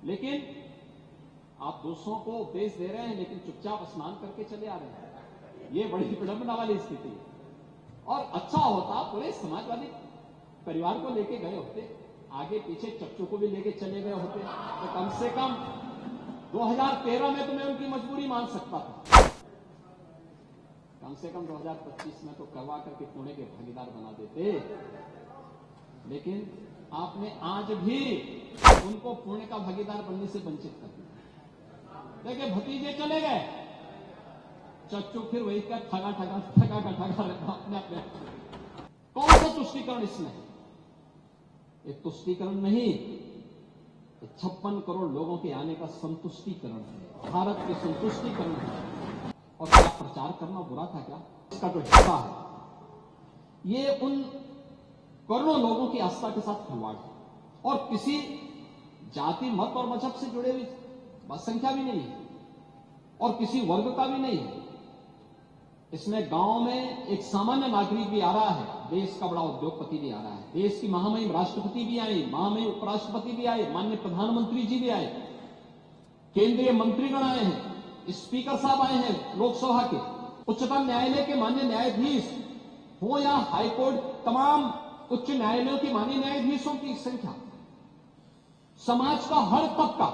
लेकिन आप दूसरों को उपदेश दे रहे हैं लेकिन चुपचाप स्नान करके चले आ रहे हैं। ये बड़ी विडंबना वाली स्थिति है। और अच्छा होता पूरे समाजवादी परिवार को लेके गए होते, आगे पीछे चच्चू को भी लेके चले गए होते, तो कम से कम 2013 में तो मैं उनकी मजबूरी मान सकता था। कम से कम 2025 में तो करवा करके पुणे के भागीदार बना देते। लेकिन आपने आज भी उनको पुणे का भागीदार बनने से वंचित कर दिया। देखिए, भतीजे चले गए, चच्चू फिर वही का ठगा रहता अपने अपने। कौन सा तुष्टीकरण इसमें है? ये तुष्टीकरण नहीं, 56 करोड़ लोगों के आने का संतुष्टीकरण है, भारत के संतुष्टीकरण है। और क्या प्रचार करना बुरा था क्या? इसका जो हिस्सा है ये उन करोड़ों लोगों की आस्था के साथ खिलवाड़ है और किसी जाति मत और मजहब से जुड़े हुई बस संख्या भी नहीं है और किसी वर्ग का भी नहीं है। इसमें गांव में एक सामान्य नागरिक भी आ रहा है, देश का बड़ा उद्योगपति भी आ रहा है, देश की महामहिम राष्ट्रपति भी आए, महामहिम उपराष्ट्रपति भी आए, माननीय प्रधानमंत्री जी भी आए, केंद्रीय मंत्रीगण आए हैं, स्पीकर साहब आए हैं लोकसभा के, उच्चतम न्यायालय के माननीय न्यायाधीश हो या हाईकोर्ट, तमाम उच्च न्यायालयों के माननीय न्यायाधीशों की संख्या, समाज का हर तबका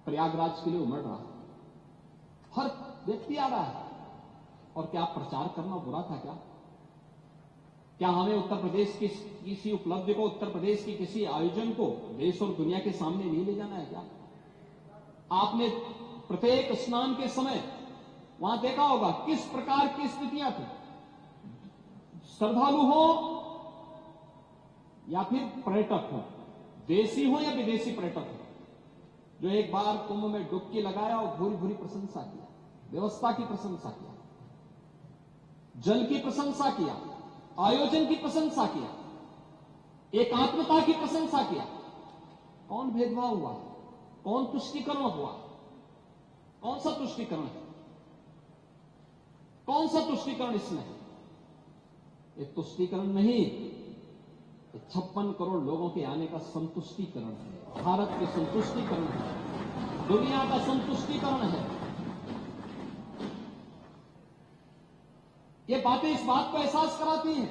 प्रयागराज के लिए उमड़ रहा है, हर व्यक्ति आ रहा है। और क्या प्रचार करना बुरा था क्या? क्या हमें उत्तर प्रदेश की किसी उपलब्धि को, उत्तर प्रदेश की किसी आयोजन को देश और दुनिया के सामने नहीं ले जाना है क्या? आपने प्रत्येक स्नान के समय वहां देखा होगा किस प्रकार की स्थितियां थी। श्रद्धालु हो या फिर पर्यटक हो, देशी हो या विदेशी पर्यटक हो, जो एक बार कुंभ में डुबकी लगाया और भूरी भूरी प्रशंसा किया, व्यवस्था की प्रशंसा किया, जल की प्रशंसा किया, आयोजन की प्रशंसा किया, एकात्मता की प्रशंसा किया। कौन भेदभाव हुआ? कौन तुष्टीकरण हुआ? कौन सा तुष्टीकरण है? कौन सा तुष्टीकरण इसमें है? ये तुष्टीकरण नहीं, 56 करोड़ लोगों के आने का संतुष्टीकरण है, भारत के संतुष्टीकरण है, दुनिया का संतुष्टीकरण है। ये बातें इस बात को एहसास कराती हैं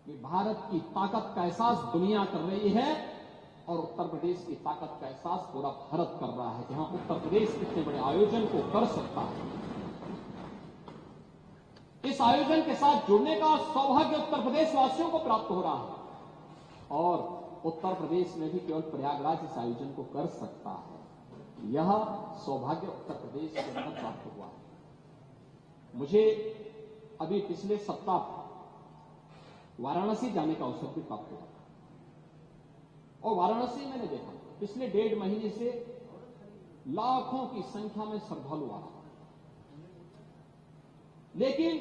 कि भारत की ताकत का एहसास दुनिया कर रही है और उत्तर प्रदेश की ताकत का एहसास पूरा भारत कर रहा है, जहां उत्तर प्रदेश इतने बड़े आयोजन को कर सकता है। इस आयोजन के साथ जुड़ने का सौभाग्य उत्तर प्रदेश वासियों को प्राप्त हो रहा है और उत्तर प्रदेश में भी केवल प्रयागराज इस आयोजन को कर सकता है। यह सौभाग्य उत्तर प्रदेश के अंदर प्राप्त हुआ है। मुझे अभी पिछले सप्ताह वाराणसी जाने का अवसर भी प्राप्त हुआ और वाराणसी मैंने देखा पिछले 1.5 महीने से लाखों की संख्या में श्रद्धालु आ रहा, लेकिन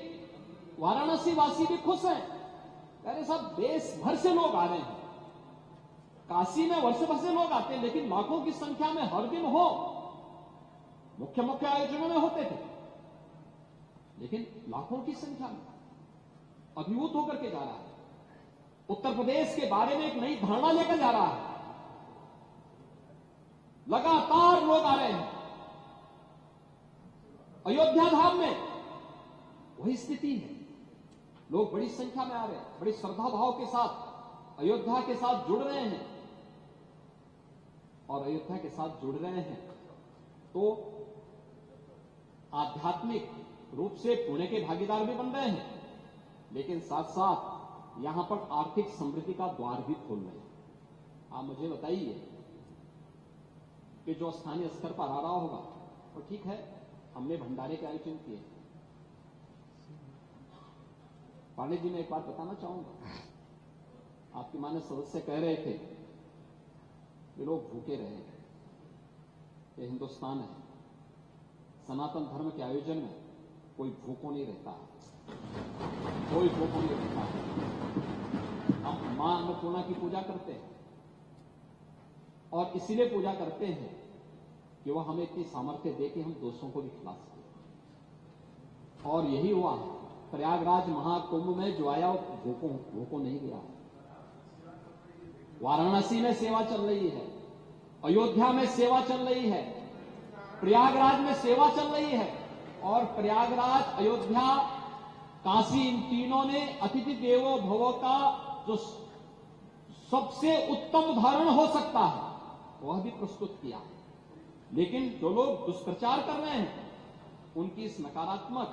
वाराणसी वासी भी खुश हैं। अरे साहब, देश भर से लोग आ रहे हैं, काशी में वर्ष भर से लोग आते हैं, लेकिन लाखों की संख्या में हर दिन हो, मुख्य मुख्य आयोजनों में होते थे, लेकिन लाखों की संख्या में अभिभूत होकर के जा रहा है। उत्तर प्रदेश के बारे में एक नई धारणा लेकर जा रहा है। लगातार लोग आ रहे हैं। अयोध्या धाम में वही स्थिति है, लोग बड़ी संख्या में आ रहे हैं, बड़ी श्रद्धा भाव के साथ अयोध्या के साथ जुड़ रहे हैं और अयोध्या के साथ जुड़ रहे हैं तो आध्यात्मिक रूप से पुणे के भागीदार भी बन रहे हैं, लेकिन साथ साथ यहां पर आर्थिक समृद्धि का द्वार भी खोल रहे हैं। आप मुझे बताइए कि जो स्थानीय स्तर पर आ रहा होगा तो ठीक है, हमने भंडारे के आयोजन किए। पांडे जी, मैं एक बात बताना चाहूंगा, आपके माननीय सदस्य कह रहे थे कि लोग भूखे रहे, ये हिंदुस्तान है, सनातन धर्म के आयोजन में कोई भूखों नहीं रहता, कोई भूखों नहीं रहता। हम मां अन्नपूर्णा की पूजा करते हैं और इसीलिए पूजा करते हैं कि वह हमें इतनी सामर्थ्य दे कि हम दूसरों को भी खिला सकें। और यही हुआ प्रयागराज महाकुंभ में, जो आया वो भूखों नहीं गया। वाराणसी में सेवा चल रही है, अयोध्या में सेवा चल रही है, प्रयागराज में सेवा चल रही है। और प्रयागराज, अयोध्या, काशी, इन तीनों ने अतिथि देवो भव का जो सबसे उत्तम उदाहरण हो सकता है वह भी प्रस्तुत किया। लेकिन जो लोग दुष्प्रचार कर रहे हैं उनकी इस नकारात्मक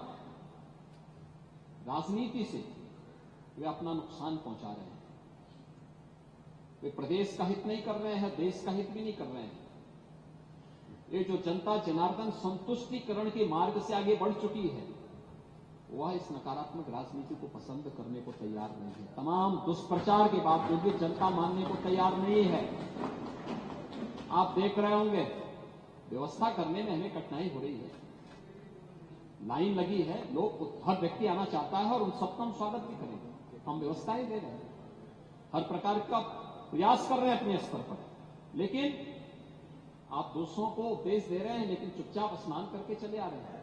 राजनीति से वे अपना नुकसान पहुंचा रहे हैं। वे प्रदेश का हित नहीं कर रहे हैं, देश का हित भी नहीं कर रहे हैं। ये जो जनता जनार्दन संतुष्टिकरण के मार्ग से आगे बढ़ चुकी है वह इस नकारात्मक राजनीति को पसंद करने को तैयार नहीं है। तमाम दुष्प्रचार के बावजूद भी जनता मानने को तैयार नहीं है। आप देख रहे होंगे व्यवस्था करने में हमें कठिनाई हो रही है, लाइन लगी है, लोग हर व्यक्ति आना चाहता है और उन सबका हम स्वागत भी करेंगे। हम व्यवस्थाएं दे रहे हैं, हर प्रकार का प्रयास कर रहे हैं अपने स्तर पर। लेकिन आप दूसरों को उपदेश दे रहे हैं लेकिन चुपचाप स्नान करके चले आ रहे हैं।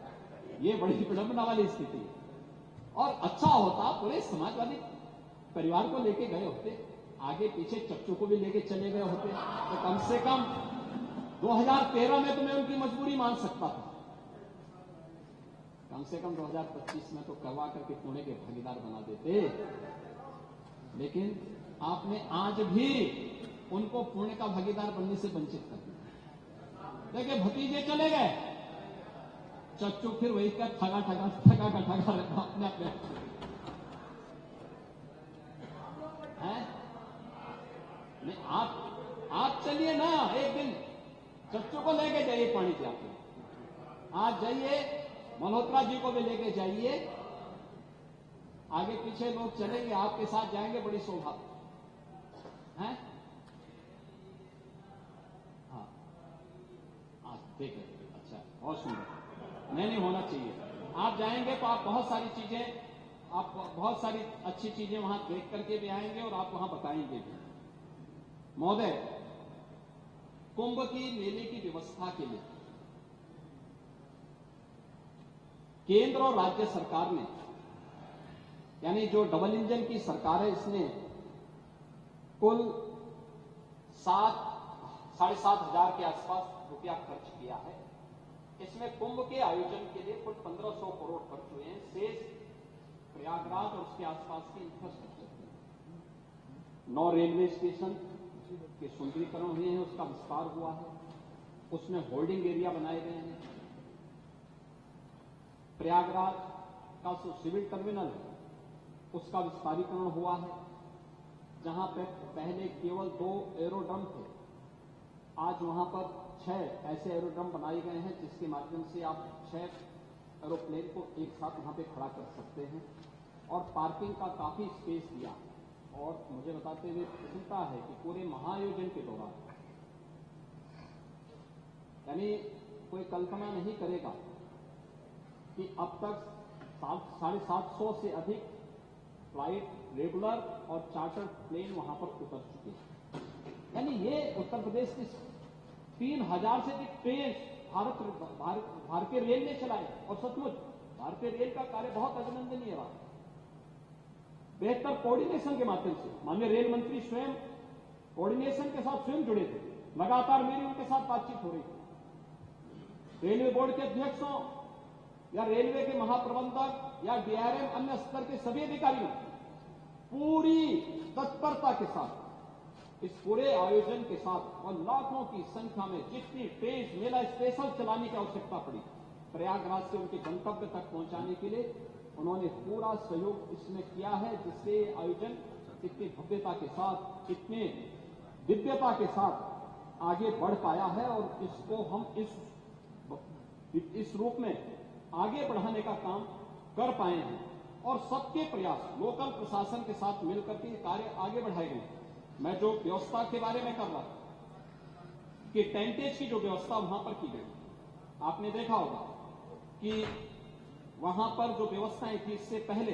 ये बड़ी विडंबना वाली स्थिति है। और अच्छा होता पूरे समाजवादी परिवार को लेके गए होते, आगे पीछे चच्चू को भी लेके चले गए होते, तो कम से कम 2013 में तो मैं उनकी मजबूरी मान सकता था। कम से कम 2025 में तो करवा करके पुणे के भागीदार बना देते। लेकिन आपने आज भी उनको पुणे का भागीदार बनने से वंचित कर दिया। देखिए, भतीजे चले गए, चच्चू फिर वही का ठगा अपने नहीं, आप चलिए ना, एक दिन चच्चू को लेके जाइए पानी से। आप आज जाइए, मल्होत्रा जी को भी लेके जाइए, आगे पीछे लोग चलेंगे, आपके साथ जाएंगे, बड़ी शोभा है। हाँ, ठीक है, अच्छा, बहुत सुंदर। नहीं होना चाहिए। आप जाएंगे तो आप बहुत सारी चीजें, आप बहुत सारी अच्छी चीजें वहां देख करके भी आएंगे और आप वहां बताएंगे भी। महोदय, कुंभ की मेले की व्यवस्था के लिए केंद्र और राज्य सरकार ने, यानी जो डबल इंजन की सरकार है, इसने कुल 7,500 के आसपास रुपया खर्च किया है। इसमें कुंभ के आयोजन के लिए कुल 1500 करोड़ खर्च हुए हैं। शेष प्रयागराज और उसके आसपास की इंफ्रास्ट्रक्चर, 9 रेलवे स्टेशन के सुंदरीकरण हुए हैं, उसका विस्तार हुआ है, उसमें होल्डिंग एरिया बनाए गए हैं। प्रयागराज का जो सिविल टर्मिनल है उसका विस्तारीकरण हुआ है, जहां पर पहले केवल 2 एरोड्रम थे, आज वहां पर 6 ऐसे एरोड्रम बनाए गए हैं जिसके माध्यम से आप 6 एरोप्लेन को एक साथ वहां पे खड़ा कर सकते हैं। और पार्किंग का काफी स्पेस दिया। और मुझे बताते हुए प्रसन्नता है कि पूरे महाआयोजन के दौरान, यानी कोई कल्पना नहीं करेगा कि अब तक 750 से अधिक फ्लाइट, रेगुलर और चार्टर प्लेन वहां पर उतर चुके हैं। यानी ये उत्तर प्रदेश की 3000 से अधिक ट्रेन भारतीय रेल ने चलाए। और सचमुच भारतीय रेल का कार्य बहुत अभिनंदनीय रहा। बेहतर कोऑर्डिनेशन के माध्यम से माननीय रेल मंत्री स्वयं कोऑर्डिनेशन के साथ स्वयं जुड़े थे। लगातार मेरी उनके साथ बातचीत हो रही थी। रेलवे बोर्ड के अध्यक्षों या रेलवे के महाप्रबंधक या डीआरएम, अन्य स्तर के सभी अधिकारियों पूरी तत्परता के साथ इस पूरे आयोजन के साथ और लाखों की संख्या में जितनी ट्रेन मेला स्पेशल चलाने की आवश्यकता पड़ी, प्रयागराज से उनके गंतव्य तक पहुंचाने के लिए उन्होंने पूरा सहयोग इसमें किया है, जिससे आयोजन इतनी भव्यता के साथ, इतने दिव्यता के साथ आगे बढ़ पाया है। और इसको हम इस रूप में आगे बढ़ाने का काम कर पाए हैं। और सबके प्रयास लोकल प्रशासन के साथ मिलकर के कार्य आगे बढ़ाए गए। मैं जो व्यवस्था के बारे में कर रहा था कि टेंटेज की जो व्यवस्था वहां पर की गई, आपने देखा होगा कि वहां पर जो व्यवस्थाएं थी इससे पहले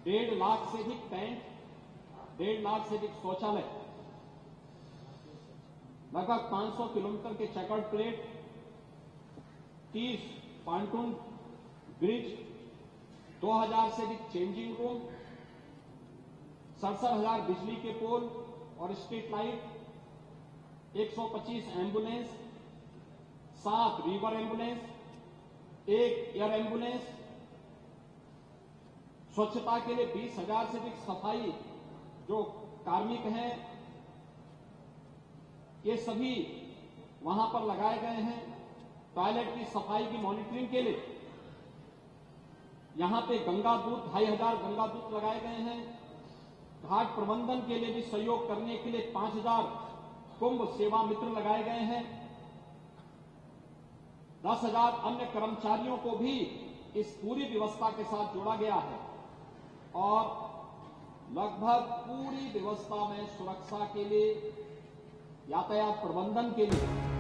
डेढ़ लाख से अधिक टेंट, 1.5 लाख से अधिक शौचालय, लगभग 500 किलोमीटर के चेकर्ड प्लेट, 30 पांटून ब्रिज, 2000 से अधिक चेंजिंग रूम, 67,000 बिजली के पोल और street light, 125 ambulance, 7 river ambulance, 1 air ambulance, स्वच्छता के लिए 20,000 से अधिक सफाई जो कार्मिक हैं ये सभी वहां पर लगाए गए हैं। टॉयलेट की सफाई की मॉनिटरिंग के लिए यहां पे गंगा दूत 2,500 गंगा दूत लगाए गए हैं। घाट प्रबंधन के लिए भी सहयोग करने के लिए 5,000 कुंभ सेवा मित्र लगाए गए हैं। 10,000 अन्य कर्मचारियों को भी इस पूरी व्यवस्था के साथ जोड़ा गया है और लगभग पूरी व्यवस्था में सुरक्षा के लिए, यातायात प्रबंधन के लिए